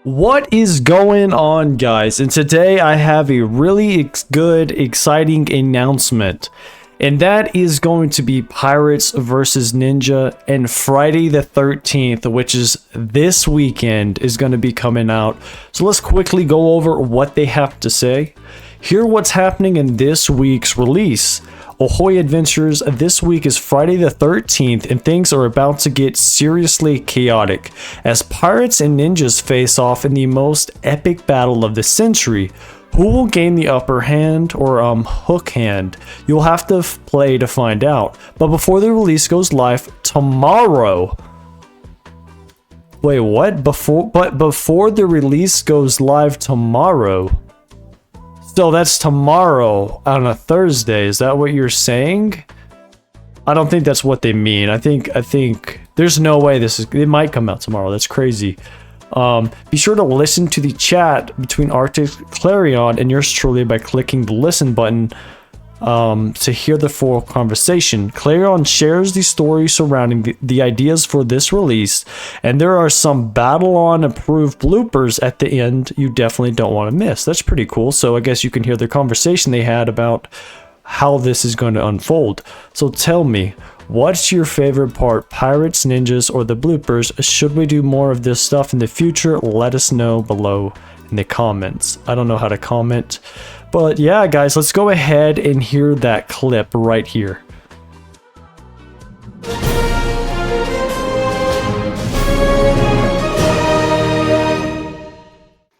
What is going on, guys? And today I have a really good, exciting announcement. And that is going to be Pirates versus Ninja, and Friday the 13th, which is this weekend, is going to be coming out. So let's quickly go over what they have to say. Hear what's happening in this week's release. Ahoy Adventures, this week is Friday the 13th, and things are about to get seriously chaotic as pirates and ninjas face off in the most epic battle of the century. Who will gain the upper hand or hook hand? You'll have to play to find out. But before the release goes live tomorrow. Wait, what? Before the release goes live tomorrow. So that's tomorrow on a Thursday. Is that what you're saying? I don't think that's what they mean. I think there's no way it might come out tomorrow. That's crazy. Be sure to listen to the chat between Arctic Clarion and yours truly by clicking the listen button to hear the full conversation. Clarion shares the story surrounding the ideas for this release, and there are some Battle-On approved bloopers at the end you definitely don't want to miss. That's pretty cool. So I guess you can hear the conversation they had about how this is going to unfold. So tell me, what's your favorite part, Pirates, Ninjas, or the bloopers? Should we do more of this stuff in the future? Let us know below in the comments. I don't know how to comment, but yeah, guys, let's go ahead and hear that clip right here.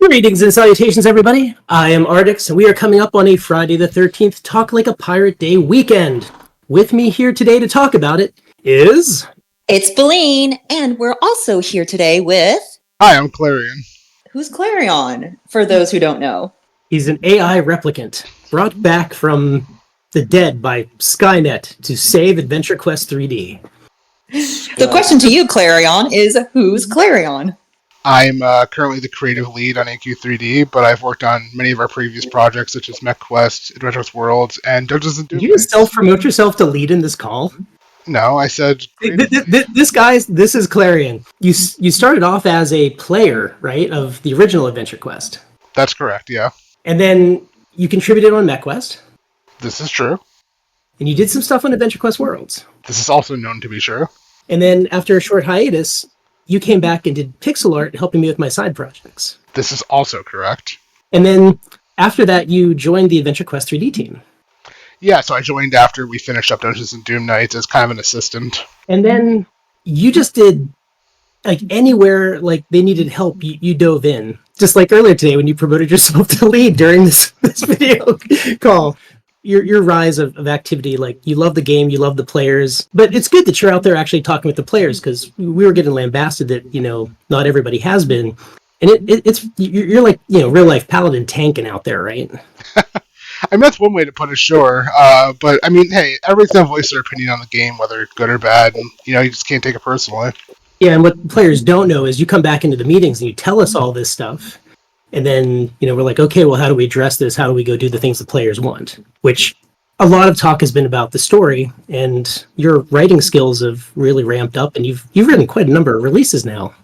Greetings and salutations, everybody. I am Ardix, and we are coming up on a Friday the 13th Talk Like a Pirate Day weekend. With me here today to talk about it is... It's Beline, and we're also here today with... Hi, I'm Clarion. Who's Clarion, for those who don't know? He's an AI replicant, brought back from the dead by Skynet to save Adventure Quest 3D. The question to you, Clarion, is who's Clarion? I'm currently the creative lead on AQ3D, but I've worked on many of our previous projects, such as MechQuest, Adventurous Worlds, and Dungeons & Dragons. Did you just self-promote yourself to lead in this call? No, I said... This is Clarion. You started off as a player, right, of the original Adventure Quest. That's correct, yeah. And then you contributed on MechQuest. This is true. And you did some stuff on Adventure Quest Worlds. This is also known to be true. And then after a short hiatus, you came back and did pixel art, helping me with my side projects. This is also correct. And then after that, you joined the Adventure Quest 3D team. Yeah, so I joined after we finished up Dungeons & Doom Nights as kind of an assistant. And then you just did, like, anywhere like they needed help, you dove in. Just like earlier today when you promoted yourself to lead during this video call. Your rise of activity, like, you love the game, you love the players, but it's good that you're out there actually talking with the players, because we were getting lambasted that, not everybody has been, and you're like, real life paladin tanking out there, right? I mean, that's one way to put it, sure, but I mean, hey, everybody's gonna voice their opinion on the game, whether good or bad, and you just can't take it personally. Yeah, and what players don't know is you come back into the meetings and you tell us all this stuff. And then, we're like, okay, well, how do we address this? How do we go do the things the players want? Which a lot of talk has been about the story, and your writing skills have really ramped up, and you've written quite a number of releases now.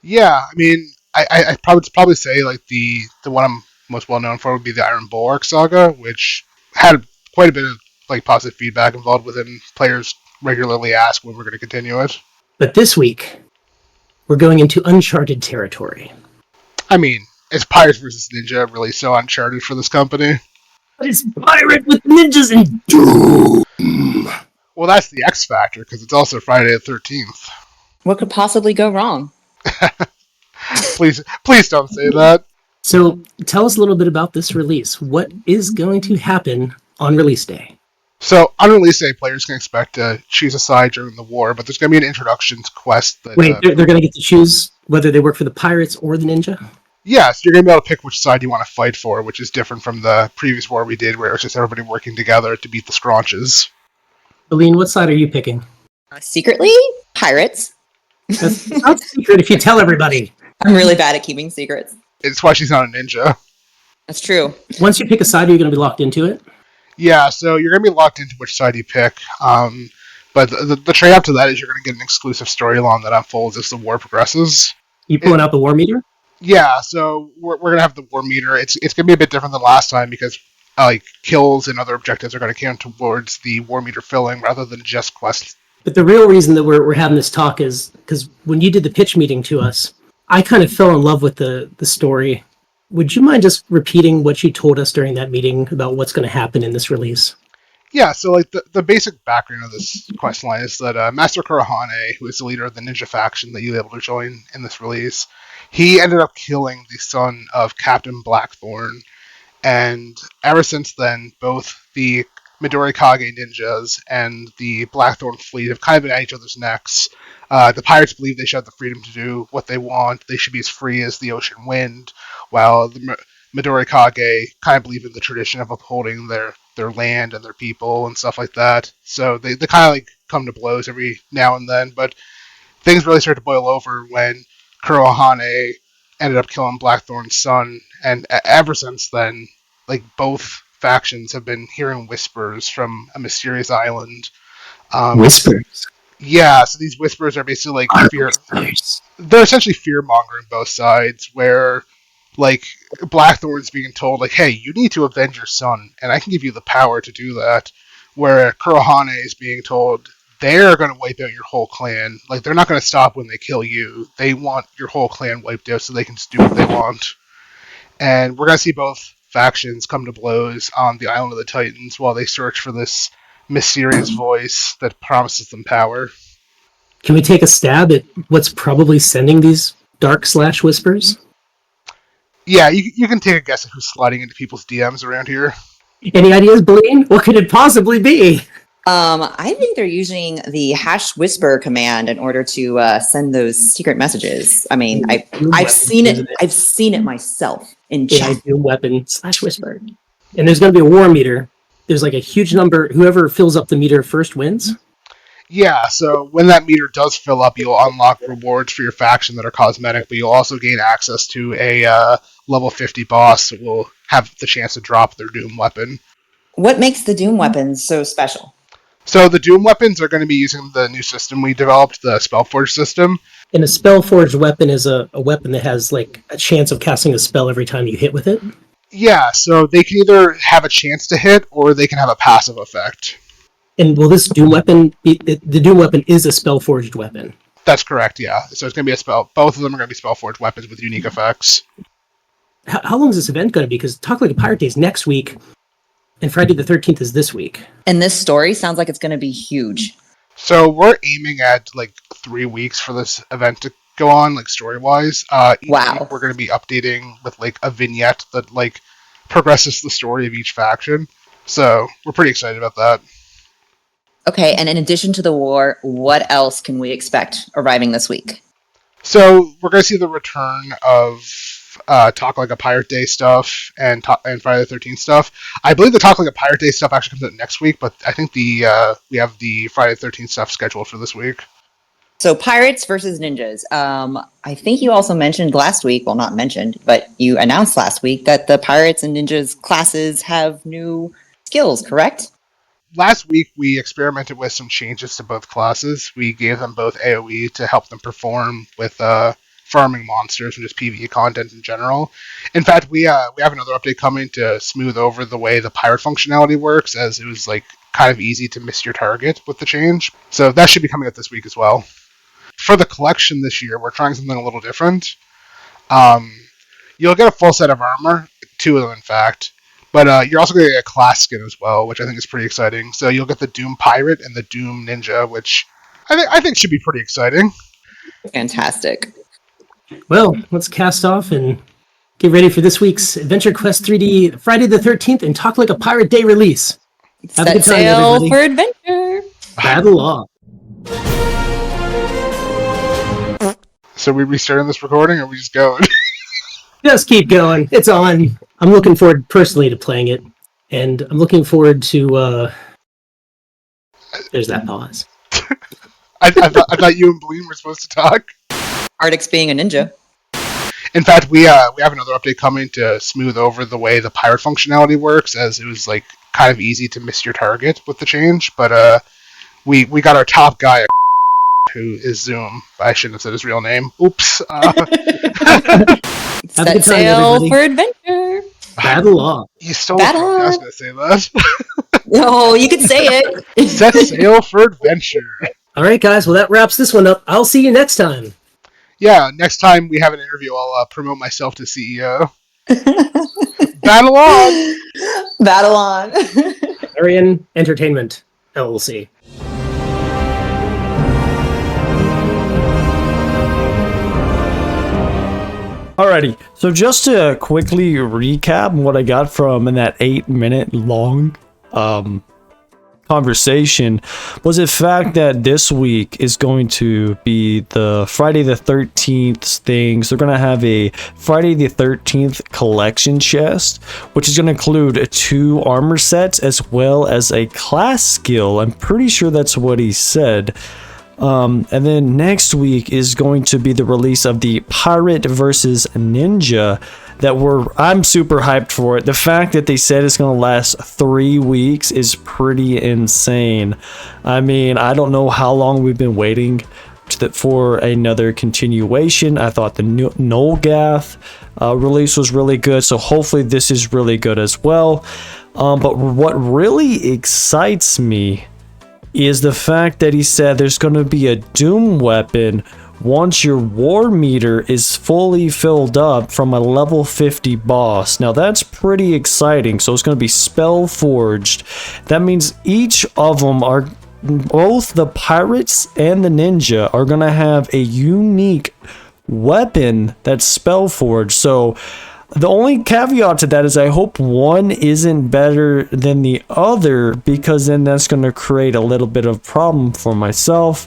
Yeah, I mean, I probably say, like, the one I'm most well known for would be the Iron Bulwark Saga, which had quite a bit of, like, positive feedback involved within. Players regularly ask when we're going to continue it. But this week, we're going into uncharted territory. I mean, is Pirates vs. Ninja really so uncharted for this company? But it's pirate with ninjas and doom! Well, that's the X factor, because it's also Friday the 13th. What could possibly go wrong? Please don't say that. So, tell us a little bit about this release. What is going to happen on release day? So, on release day, players can expect to choose a side during the war, but there's going to be an introduction quest. Wait, they're going to get to choose whether they work for the pirates or the ninja? Yeah, so you're going to be able to pick which side you want to fight for, which is different from the previous war we did, where it was just everybody working together to beat the Scraunches. Aline, what side are you picking? Secretly, pirates. That's not secret if you tell everybody. I'm really bad at keeping secrets. It's why she's not a ninja. That's true. Once you pick a side, are you going to be locked into it? Yeah, so you're going to be locked into which side you pick. But the trade-off to that is you're going to get an exclusive storyline that unfolds as the war progresses. You pulling out the war meter? Yeah, so we're gonna have the war meter. It's gonna be a bit different than last time because like kills and other objectives are gonna count towards the war meter filling rather than just quests. But the real reason that we're having this talk is because when you did the pitch meeting to us, I kind of fell in love with the story. Would you mind just repeating what you told us during that meeting about what's going to happen in this release? Yeah, so like the basic background of this quest line is that Master Kurohane, who is the leader of the ninja faction that you'll be able to join in this release, he ended up killing the son of Captain Blackthorn, and ever since then, both the Midori Kage ninjas and the Blackthorn fleet have kind of been at each other's necks. The pirates believe they should have the freedom to do what they want. They should be as free as the ocean wind, while the Midori Kage kind of believe in the tradition of upholding their land and their people and stuff like that. So they kind of like come to blows every now and then, but things really start to boil over when Kurohane ended up killing Blackthorn's son, and ever since then, like both factions have been hearing whispers from a mysterious island. Whispers. Yeah, so these whispers are basically like fear. Whispers. They're essentially fear mongering both sides, where like Blackthorn's being told like, "Hey, you need to avenge your son, and I can give you the power to do that." Where Kurohane is being told they're going to wipe out your whole clan. Like they're not going to stop when they kill you. They want your whole clan wiped out so they can just do what they want. And we're going to see both factions come to blows on the Island of the Titans while they search for this mysterious voice that promises them power. Can we take a stab at what's probably sending these dark / whispers? Yeah, you can take a guess at who's sliding into people's DMs around here. Any ideas, Blaine? What could it possibly be? I think they're using the #whisper command in order to send those secret messages. I mean, I've seen it. I've seen it myself in Yeah, chat. doom weapon / whisper. And there's going to be a war meter. There's like a huge number. Whoever fills up the meter first wins. Yeah, so when that meter does fill up, you'll unlock rewards for your faction that are cosmetic, but you'll also gain access to a level 50 boss that will have the chance to drop their Doom weapon. What makes the Doom weapons so special? So the Doom weapons are going to be using the new system we developed, the Spellforged system. And a Spellforged weapon is a weapon that has like a chance of casting a spell every time you hit with it. Yeah, so they can either have a chance to hit, or they can have a passive effect. And will this Doom weapon the Doom weapon is a Spellforged weapon? That's correct, yeah. So it's going to be a spell. Both of them are going to be Spellforged weapons with unique effects. How long is this event going to be? Because Talk Like a Pirate Day is next week, and Friday the 13th is this week. And this story sounds like it's going to be huge. So we're aiming at like 3 weeks for this event to go on, like story-wise. Wow. Week we're going to be updating with like a vignette that like progresses the story of each faction. So we're pretty excited about that. Okay, and in addition to the war, what else can we expect arriving this week? So we're going to see the return of Talk Like a Pirate Day stuff and Friday the 13th stuff. I believe the Talk Like a Pirate Day stuff actually comes out next week, but I think we have the Friday the 13th stuff scheduled for this week. So pirates versus ninjas. I think you also mentioned last week, well, not mentioned, but you announced last week that the pirates and ninjas classes have new skills, correct? Last week, we experimented with some changes to both classes. We gave them both AoE to help them perform with farming monsters and just PvE content in general. In fact, we have another update coming to smooth over the way the pirate functionality works, as it was like kind of easy to miss your target with the change. So that should be coming out this week as well. For the collection this year, we're trying something a little different. You'll get a full set of armor, 2 of them in fact. But you're also going to get a class skin as well, which I think is pretty exciting. So you'll get the Doom Pirate and the Doom Ninja, which I think should be pretty exciting. Fantastic. Well, let's cast off and get ready for this week's Adventure Quest 3D Friday the 13th and Talk Like a Pirate Day release. Have a good time, sail everybody. for adventure. Battle on. So we restarting this recording, or we just going? Just keep going. It's on. I'm looking forward personally to playing it, and I'm looking forward to. There's that pause. I thought you and Blaine were supposed to talk. Ardix being a ninja. In fact, we have another update coming to smooth over the way the pirate functionality works, as it was like kind of easy to miss your target with the change. But we got our top guy, who is Zoom. I shouldn't have said his real name. Oops. Have a Set good time, sail everybody. for adventure. Battle on. You stole it from me. I was going to say that. No, you can say it. Set sail for adventure. All right, guys. Well, that wraps this one up. I'll see you next time. Yeah, next time we have an interview, I'll promote myself to CEO. Battle on! Battle on. Arian Entertainment LLC. Alrighty, so just to quickly recap what I got from in that 8-minute long conversation was the fact that this week is going to be the Friday the 13th thing. So they're going to have a Friday the 13th collection chest, which is going to include 2 armor sets as well as a class skill. I'm pretty sure that's what he said. And then next week is going to be the release of the Pirate versus Ninja I'm super hyped for it. The fact that they said it's going to last 3 weeks is pretty insane. I mean, I don't know how long we've been waiting for another continuation. I thought the Nolgath release was really good, so hopefully this is really good as well. But what really excites me is the fact that he said there's going to be a Doom weapon once your war meter is fully filled up from a level 50 boss. Now that's pretty exciting. So it's going to be Spellforged. That means each of them are, both the pirates and the ninja are going to have a unique weapon that's Spellforged. So the only caveat to that is I hope one isn't better than the other, because then that's going to create a little bit of problem for myself.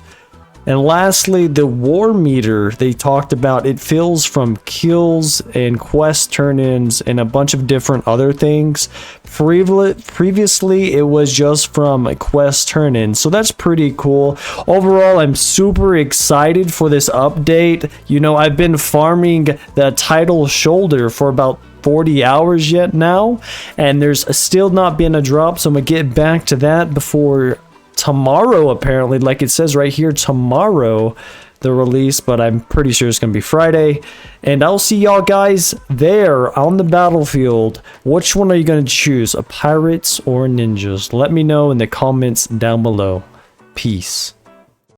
And lastly, the war meter they talked about, it fills from kills and quest turn-ins and a bunch of different other things. Previously, it was just from a quest turn-in, so that's pretty cool. Overall, I'm super excited for this update. You know, I've been farming the title shoulder for about 40 hours yet now, and there's still not been a drop, so I'm gonna get back to that before tomorrow, apparently, like it says right here, tomorrow the release, but I'm pretty sure it's gonna be Friday. And I'll see y'all guys there on the battlefield. Which one are you gonna choose, a pirates or ninjas? Let me know in the comments down below. Peace.